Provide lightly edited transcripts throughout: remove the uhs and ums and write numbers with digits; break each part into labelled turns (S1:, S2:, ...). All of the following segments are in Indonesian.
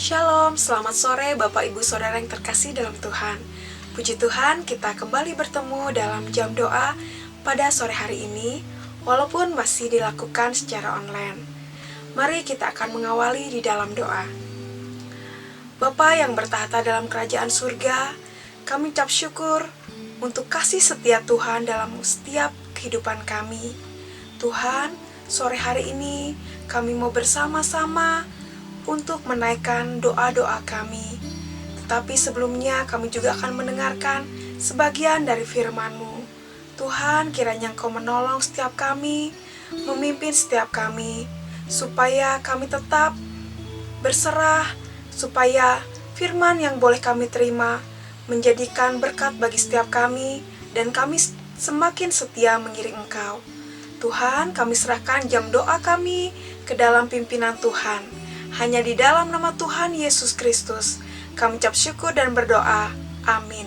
S1: Shalom, selamat sore Bapak Ibu Saudara yang terkasih dalam Tuhan. Puji Tuhan, kita kembali bertemu dalam jam doa pada sore hari ini, walaupun masih dilakukan secara online. Mari kita akan mengawali di dalam doa. Bapa yang bertahta dalam kerajaan surga, kami ucap syukur untuk kasih setia Tuhan dalam setiap kehidupan kami. Tuhan, sore hari ini kami mau bersama-sama untuk menaikkan doa-doa kami. Tetapi sebelumnya kami juga akan mendengarkan sebagian dari firman-Mu. Tuhan, kiranya Engkau menolong setiap kami, memimpin setiap kami, supaya kami tetap berserah, supaya firman yang boleh kami terima menjadikan berkat bagi setiap kami, dan kami semakin setia mengiring Engkau. Tuhan, kami serahkan jam doa kami ke dalam pimpinan Tuhan. Hanya di dalam nama Tuhan Yesus Kristus, kami ucap syukur dan berdoa. Amin.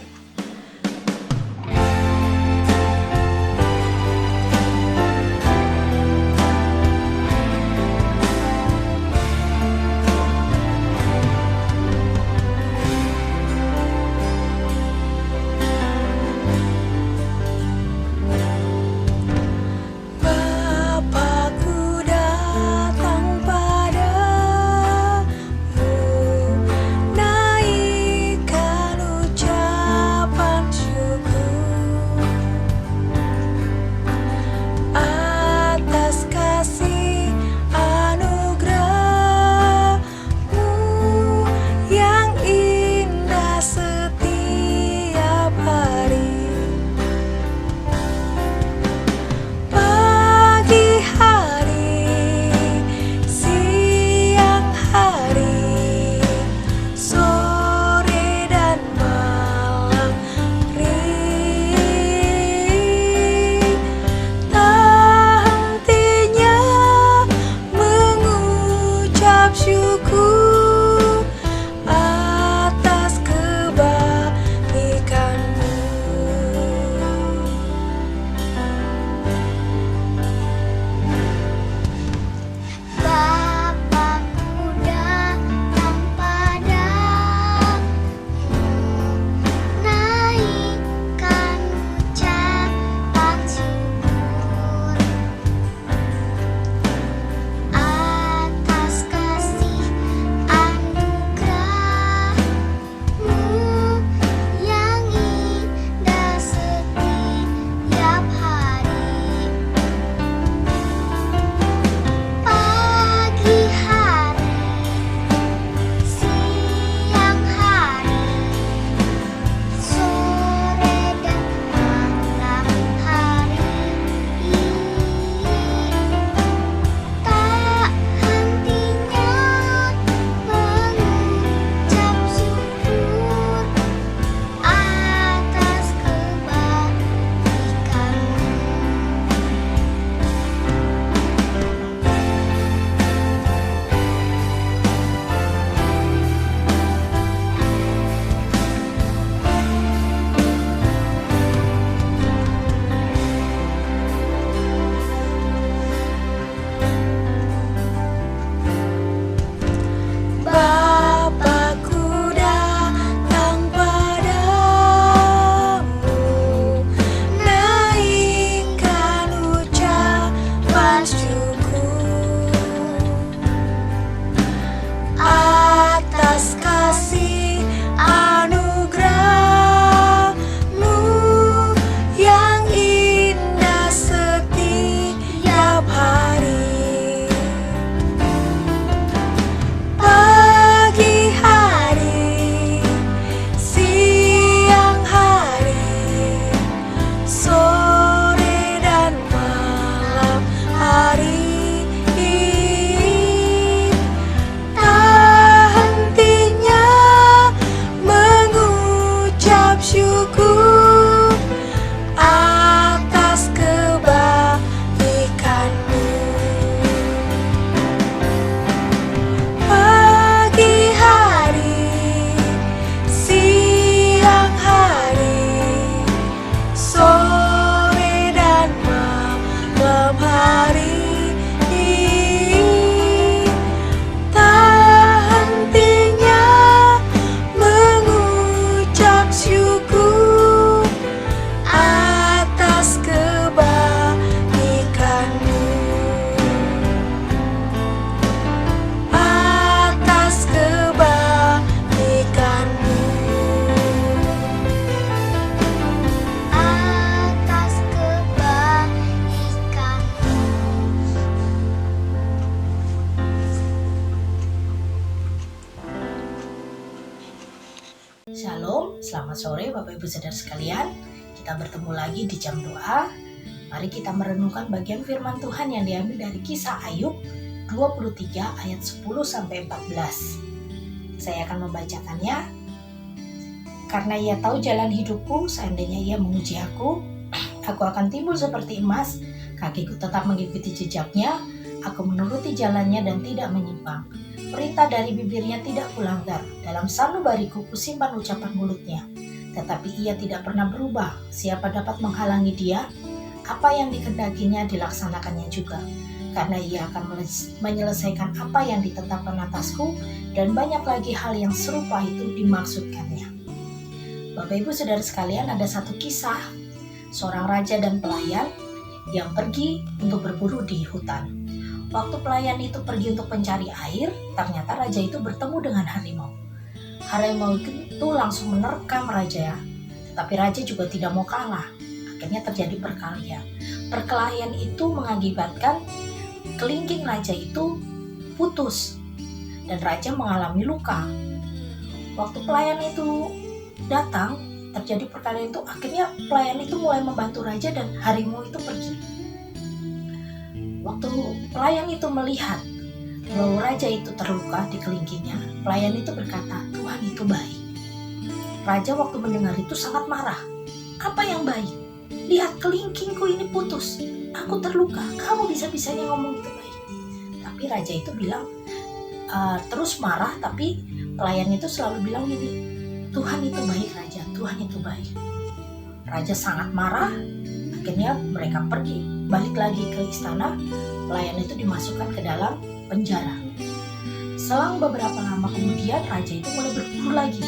S1: Naikkan ucapan
S2: kita bertemu lagi di jam doa. Mari kita merenungkan bagian firman Tuhan yang diambil dari Kisah Ayub 23 ayat 10-14. Saya akan membacakannya. Karena ia tahu jalan hidupku, seandainya ia menguji aku akan timbul seperti emas, kakiku tetap mengikuti jejaknya, aku menuruti jalannya dan tidak menyimpang. Perintah dari bibirnya tidak kulanggar, dalam sanubariku kusimpan ucapan mulutnya. Tetapi ia tidak pernah berubah, siapa dapat menghalangi dia? Apa yang dikehendakinya dilaksanakannya juga. Karena ia akan menyelesaikan apa yang ditetapkan atasku, dan banyak lagi hal yang serupa itu dimaksudkannya. Bapak Ibu Saudara sekalian, ada satu kisah seorang raja dan pelayan yang pergi untuk berburu di hutan. Waktu pelayan itu pergi untuk mencari air, ternyata raja itu bertemu dengan harimau. Harimau itu langsung menerkam raja, tetapi raja juga tidak mau kalah. Akhirnya terjadi perkelahian. Perkelahian itu mengakibatkan kelingking raja itu putus dan raja mengalami luka. Waktu pelayan itu datang, terjadi perkelahian itu, akhirnya pelayan itu mulai membantu raja dan harimau itu pergi. Waktu pelayan itu melihat bahwa raja itu terluka di kelingkingnya, pelayan itu berkata, Tuhan itu baik. Raja waktu mendengar itu sangat marah. Apa yang baik? Lihat kelingkingku ini putus, aku terluka, kamu bisa-bisanya ngomong itu baik. Tapi raja itu bilang, terus marah, tapi pelayan itu selalu bilang gini, Tuhan itu baik raja, Tuhan itu baik. Raja sangat marah, akhirnya mereka pergi, balik lagi ke istana, pelayan itu dimasukkan ke dalam penjara. Selang beberapa lama kemudian, raja itu mulai berburu lagi.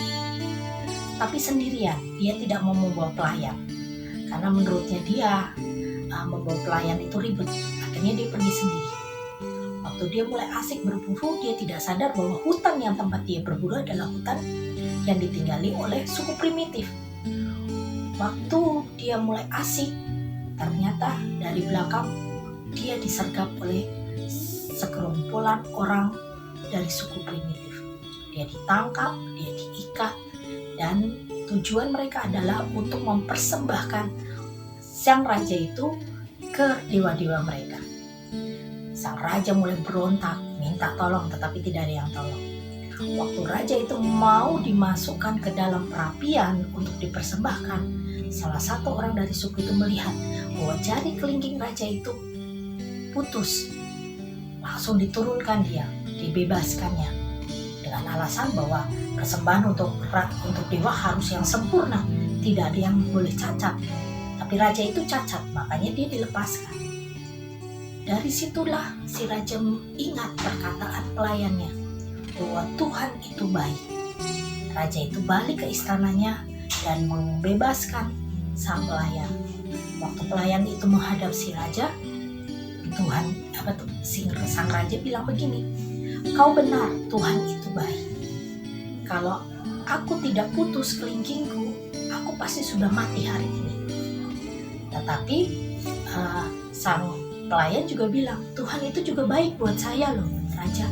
S2: Tapi sendirian, dia tidak mau membawa pelayan. Karena menurutnya dia membawa pelayan itu ribet, akhirnya dia pergi sendiri. Waktu dia mulai asik berburu, dia tidak sadar bahwa hutan yang tempat dia berburu adalah hutan yang ditinggali oleh suku primitif. Waktu dia mulai asik, ternyata dari belakang dia disergap oleh segerombolan orang dari suku primitif. Dia ditangkap, dia diikat, dan tujuan mereka adalah untuk mempersembahkan sang raja itu ke dewa-dewa mereka. Sang raja mulai berontak, minta tolong, tetapi tidak ada yang tolong. Waktu raja itu mau dimasukkan ke dalam perapian untuk dipersembahkan, salah satu orang dari suku itu melihat bahwa jari kelingking raja itu putus. Langsung diturunkan dia, dibebaskannya, dengan alasan bahwa persembahan untuk dewa harus yang sempurna, tidak ada yang boleh cacat. Tapi raja itu cacat, makanya dia dilepaskan. Dari situlah si raja ingat perkataan pelayannya, bahwa Tuhan itu baik. Raja itu balik ke istananya dan membebaskan sang pelayan. Waktu pelayan itu menghadap si raja, sang raja bilang begini, kau benar, Tuhan itu baik. Kalau aku tidak putus kelingkingku, aku pasti sudah mati hari ini. Tetapi sang pelayan juga bilang, Tuhan itu juga baik buat saya loh, raja.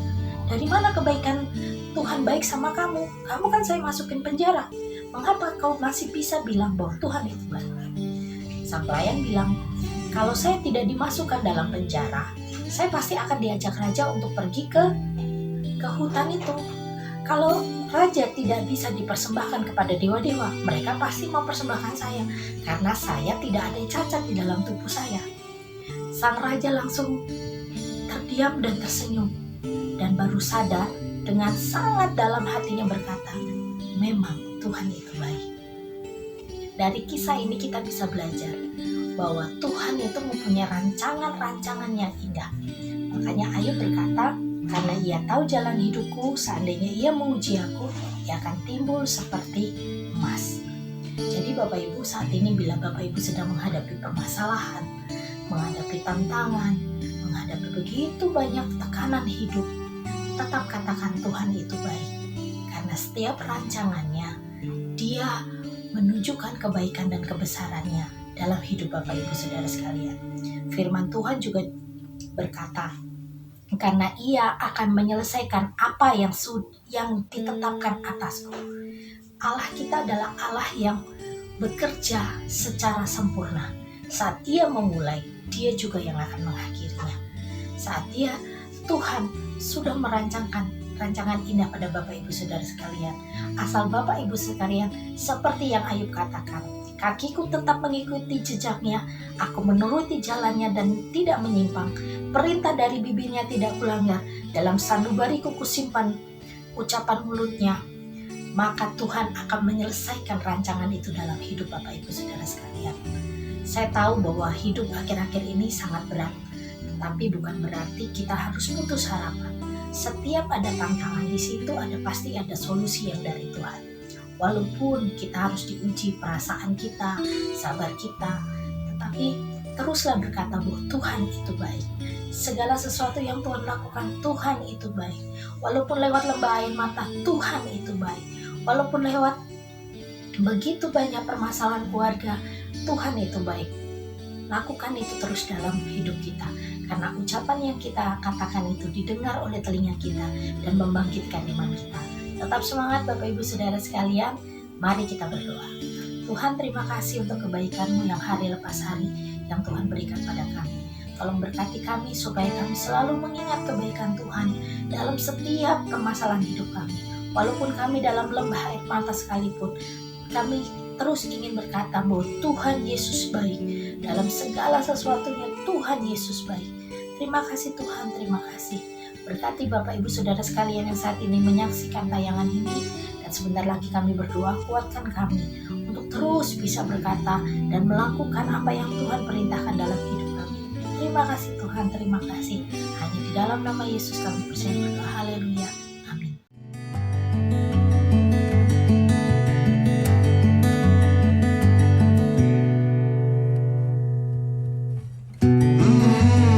S2: Dari mana kebaikan Tuhan baik sama kamu? Kamu kan saya masukin penjara. Mengapa kau masih bisa bilang bahwa Tuhan itu baik? Sang pelayan bilang, kalau saya tidak dimasukkan dalam penjara, saya pasti akan diajak raja untuk pergi ke hutan itu. Kalau raja tidak bisa dipersembahkan kepada dewa-dewa, mereka pasti mempersembahkan saya, karena saya tidak ada cacat di dalam tubuh saya. Sang raja langsung terdiam dan tersenyum, dan baru sadar dengan sangat dalam hatinya berkata, memang Tuhan itu baik. Dari kisah ini kita bisa belajar bahwa Tuhan itu mempunyai rancangan-rancangan yang indah. Makanya Ayub berkata, karena ia tahu jalan hidupku, seandainya ia menguji aku, ia akan timbul seperti emas. Jadi Bapak Ibu, saat ini bila Bapak Ibu sedang menghadapi permasalahan, menghadapi tantangan, menghadapi begitu banyak tekanan hidup, tetap katakan Tuhan itu baik. Karena setiap rancangannya, Dia menunjukkan kebaikan dan kebesarannya dalam hidup Bapak Ibu Saudara sekalian. Firman Tuhan juga berkata, karena ia akan menyelesaikan apa yang ditetapkan atasku. Allah kita adalah Allah yang bekerja secara sempurna. Saat Ia memulai, Dia juga yang akan mengakhirinya. Saat Tuhan sudah merancangkan rancangan indah pada Bapak Ibu Saudara sekalian. Asal Bapak Ibu sekalian seperti yang Ayub katakan, kakiku tetap mengikuti jejaknya, aku menuruti jalannya dan tidak menyimpang. Perintah dari bibirnya tidak kulanggar, dalam sanubariku kusimpan ucapan mulutnya. Maka Tuhan akan menyelesaikan rancangan itu dalam hidup Bapak Ibu Saudara sekalian. Saya tahu bahwa hidup akhir-akhir ini sangat berat, tetapi bukan berarti kita harus putus harapan. Setiap ada tantangan di situ pasti ada solusi yang dari Tuhan. Walaupun kita harus diuji perasaan kita, sabar kita, tetapi teruslah berkata bahwa Tuhan itu baik. Segala sesuatu yang Tuhan lakukan, Tuhan itu baik. Walaupun lewat lembah air mata, Tuhan itu baik. Walaupun lewat begitu banyak permasalahan keluarga, Tuhan itu baik. Lakukan itu terus dalam hidup kita, karena ucapan yang kita katakan itu didengar oleh telinga kita dan membangkitkan iman kita. Tetap semangat Bapak Ibu Saudara sekalian, mari kita berdoa. Tuhan, terima kasih untuk kebaikan-Mu yang hari lepas hari yang Tuhan berikan pada kami. Tolong berkati kami supaya kami selalu mengingat kebaikan Tuhan dalam setiap permasalahan hidup kami. Walaupun kami dalam lembah air mata sekalipun, kami terus ingin berkata bahwa Tuhan Yesus baik. Dalam segala sesuatunya Tuhan Yesus baik. Terima kasih Tuhan, terima kasih. Berkati Bapak Ibu Saudara sekalian yang saat ini menyaksikan tayangan ini. Dan sebentar lagi kami berdoa, kuatkan kami untuk terus bisa berkata dan melakukan apa yang Tuhan perintahkan dalam hidup kami. Terima kasih Tuhan, terima kasih. Hanya di dalam nama Yesus kami percaya berdoa. Haleluya.